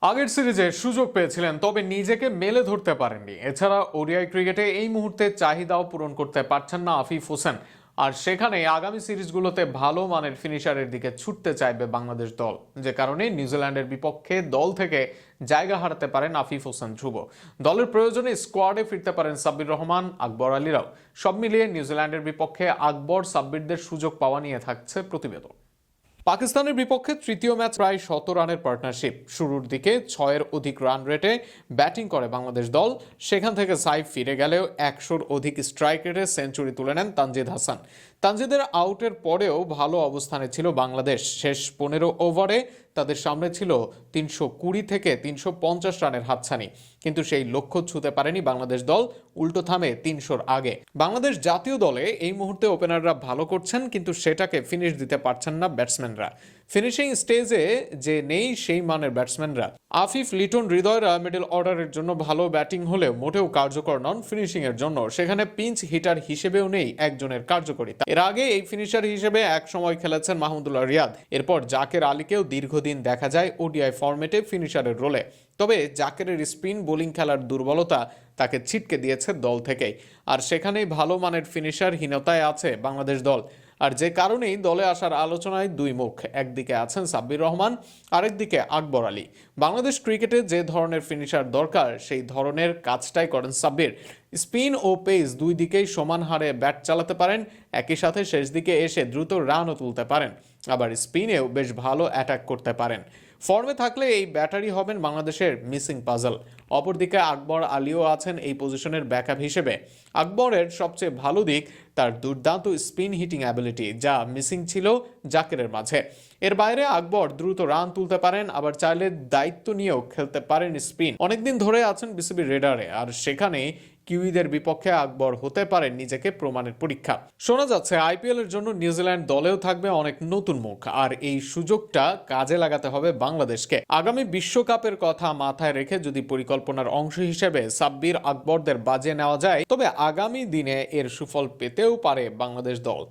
আগের সিরিজে সুযোগ পেয়েছিলেন, তবে নিজেকে মেলে ধরতে পারেননি। এছাড়া ওডিআই ক্রিকেটে এই মুহূর্তে চাহিদাও পূরণ করতে পারছেন না আফিফ হোসেন। আর সেখানে আগামী সিরিজগুলোতে ভালো মানের ফিনিশারের দিকে ছুটতে চাইবে বাংলাদেশ দল, যে কারণে নিউজিল্যান্ডের বিপক্ষে দল থেকে জায়গা হারাতে পারেন আফিফ হোসেন ধ্রুব। দলের প্রয়োজনে স্কোয়াডে ফিরতে পারেন সাব্বির রহমান, আকবর আলীরাও। সব মিলিয়ে নিউজিল্যান্ডের বিপক্ষে আকবর সাব্বিরদের সুযোগ পাওয়া নিয়ে থাকছে প্রতিবেদন। পাকিস্তানের বিপক্ষে তৃতীয় ম্যাচ প্রায় ১০০ রানের পার্টনারশিপ। শুরুর দিকে ৬-এর অধিক রান রেটে ব্যাটিং করে বাংলাদেশ দল। সেখান থেকে সাইফ ফিরে গেলেও ১০০-র অধিক স্ট্রাইক রেটে সেঞ্চুরি তুলে নেন তানজিদ হাসান। তানজিদের আউটের পরেও ভালো অবস্থানে ছিল বাংলাদেশ। শেষ ১৫ ওভারে তাদের সামনে ছিল ৩২০ থেকে ৩৫০ রানের হাতছানি, কিন্তু সেই লক্ষ্য ছুঁতে পারেনি বাংলাদেশ দল। উল্টো থামে ৩০০-র আগে। বাংলাদেশ জাতীয় দলে এই মুহূর্তে ওপেনাররা ভালো করছেন, কিন্তু সেটাকে ফিনিশ দিতে পারছেন না ব্যাটসম্যানরা। ফিনিশিং স্টেজে যে নেই সেই মানের ব্যাটসম্যানরা। আফিফ, লিটন, হৃদয়রা মিডল অর্ডারের জন্য ভালো ব্যাটিং হলেও মোটেও কার্যকর নন ফিনিশিং এর জন্য। সেখানে পিঞ্চ হিটার হিসেবেও নেই একজনের কার্যকারিতা। এর আগে এই ফিনিশার হিসেবে এক সময় খেলেছেন মাহমুদুল্লাহ রিয়াদ। এরপর জাকের আলীকেও দীর্ঘদিন দেখা যায় ওডিআই ফরম্যাটে ফিনিশারের রোলে। তবে জাকেরের স্পিন বোলিং খেলার দুর্বলতা তাকে ছিটকে দিয়েছে দল থেকেই। আর সেখানেই ভালো মানের ফিনিশার হীনতায় আছে বাংলাদেশ দল। আর যে কারণেই দলে আসার আলোচনায় দুই মুখ। একদিকে আছেন সাব্বির রহমান, আরেকদিকে আকবর আলী। বাংলাদেশ ক্রিকেটে যে ধরনের ফিনিশার দরকার সেই ধরনের কাজটাই করেন সাব্বির। স্পিন ও পেস দুই দিকেই সমান হারে ব্যাট চালাতে পারেন, একই সাথে শেষ দিকে এসে দ্রুত রানও তুলতে পারেন। আবার স্পিনেও বেশ ভালো অ্যাটাক করতে পারেন। ফর্মে থাকলে এই ব্যাটারি হবেন বাংলাদেশের মিসিং পাজল। অপরদিকে আকবর আলীও আছেন এই পজিশনের ব্যাকআপ হিসেবে। আকবরের সবচেয়ে ভালো দিক তার দুর্দান্ত স্পিন হিটিং অ্যাবিলিটি, যা মিসিং ছিল জাকেরের মাঝে। এর বাইরে আকবর দ্রুত রান তুলতে পারেন, আবার চাইলে দায়িত্ব নিয়েও খেলতে পারেন স্পিন। অনেকদিন ধরে আছেন বিসিবির রেডারে, আর সেখানে কিউইদের বিপক্ষে আকবর হতে পারেন নিজেকে প্রমাণের পরীক্ষা। শোনা যাচ্ছে আইপিএল এর জন্য নিউজিল্যান্ড দলেও থাকবে অনেক নতুন মুখ, আর এই সুযোগটা কাজে লাগাতে হবে বাংলাদেশকে। আগামী বিশ্বকাপের কথা মাথায় রেখে যদি পরিকল্পনার অংশ হিসেবে সাব্বির, আকবরদের বাজিয়ে নেওয়া যায়, তবে আগামী দিনে এর সুফল পেতেও পারে বাংলাদেশ দল।